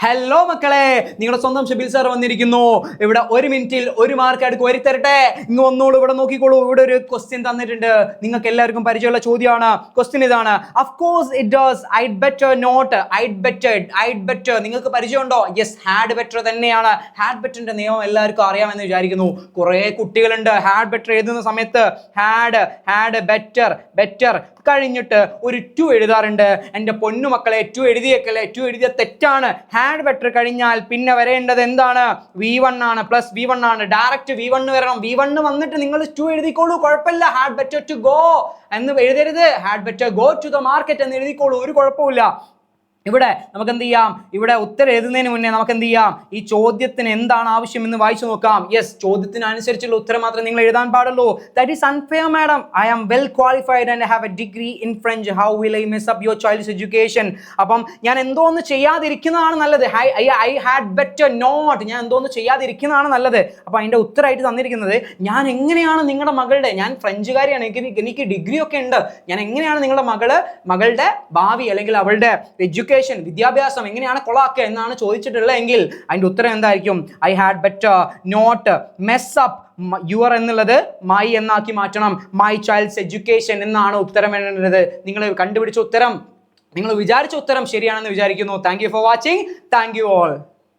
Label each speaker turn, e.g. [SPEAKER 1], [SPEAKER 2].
[SPEAKER 1] Hello മക്കളെ, നിങ്ങളുടെ സ്വന്തം ഷബീൽ സാർ വന്നിരിക്കുന്നു. ഇവിടെ 1 മിനിറ്റിൽ 1 മാർക്ക് അടുക്ക് വരി തരട്ടെ. ഇങ്ങ് വന്നോളൂ, ഇവിടെ നോക്കിക്കോളൂ. ഇവിടെ ഒരു ക്വസ്റ്റ്യൻ തന്നിട്ടുണ്ട്, നിങ്ങൾക്ക് എല്ലാവർക്കും പരിചയമുള്ള ചോദ്യമാണ്. ക്വസ്റ്റ്യൻ ഇതാണ്: of course it does, I'd better not, I'd better. നിങ്ങൾക്ക് പരിചയമുണ്ടോ? യെസ്, had better തന്നെയാണ്. had betterന്റെ നിയമം എല്ലാവർക്കും അറിയാമെന്ന് വിചാരിക്കുന്നു. കുറെ കുട്ടികളുണ്ട് had better എഴുതുന്ന സമയത്ത് had better കഴിഞ്ഞിട്ട് ഒരു 2 എഴുതാറുണ്ട്. എൻ്റെ പൊന്നുമക്കളെ, 2 എഴുതിയേക്കല്ലേ, 2 എഴുതിയ തെറ്റാണ്. ഹാഡ് ബെറ്റർ കഴിഞ്ഞാൽ പിന്നെ വരേണ്ടത് എന്താണ്? V1 ആണ്, പ്ലസ് V1 ആണ്. ഡയറക്റ്റ് V1 വരണം. V1 വന്നിട്ട് നിങ്ങൾ 2 എഴുതിക്കോളൂ, കുഴപ്പമില്ല. ഹാഡ് ബെറ്റർ ടു ഗോ എന്ന് എഴുതരുത്. Had better go to the market എന്ന് എഴുതിക്കോളൂ, ഒരു കുഴപ്പമില്ല. ഇവിടെ നമുക്ക് എന്ത് ചെയ്യാം? ഇവിടെ ഉത്തരം എഴുതുന്നതിന് മുന്നേ നമുക്ക് എന്ത് ചെയ്യാം? ഈ ചോദ്യത്തിന് എന്താണ് ആവശ്യം എന്ന് വായിച്ചു നോക്കാം. യെസ്, ചോദ്യത്തിനനുസരിച്ചുള്ള ഉത്തരം മാത്രമേ നിങ്ങൾ എഴുതാൻ പാടുള്ളൂ. That is unfair madam. I am well qualified and have a degree in French. How will I mess up your child's education? അപ്പം ഞാൻ എന്തോന്ന് ചെയ്യാതിരിക്കുന്നതാണ് നല്ലത്. I had better not. ഞാൻ എന്തോന്ന് ചെയ്യാതിരിക്കുന്നതാണ് നല്ലത്. അപ്പം അതിൻ്റെ ഉത്തരമായിട്ട് തന്നിരിക്കുന്നത്, ഞാൻ എങ്ങനെയാണ് നിങ്ങളുടെ മകളുടെ, ഞാൻ ഫ്രഞ്ചുകാരിയാണ്, എനിക്ക് ഡിഗ്രി ഒക്കെ ഉണ്ട്, ഞാൻ എങ്ങനെയാണ് നിങ്ങളുടെ മകളുടെ ഭാവി അല്ലെങ്കിൽ അവളുടെ എഡ്യൂക്കേഷൻ, വിദ്യാഭ്യാസം എങ്ങനെയാണ് കൊളാക്കുക എന്നാണ് ചോദിച്ചിട്ടുള്ളത് എങ്കിൽ അതിൻ്റെ ഉത്തരം എന്തായിരിക്കും? I had better not mess up your എന്നുള്ളത് മൈ എന്നാക്കി മാറ്റണം. മൈ ചൈൽഡ്സ് എഡ്യൂക്കേഷൻ എന്നാണ് ഉത്തരം വേണ്ടത്. നിങ്ങൾ കണ്ടുപിടിച്ച ഉത്തരം, നിങ്ങൾ വിചാരിച്ച ഉത്തരം ശരിയാണെന്ന് വിചാരിക്കുന്നു. Thank you for watching. Thank you all.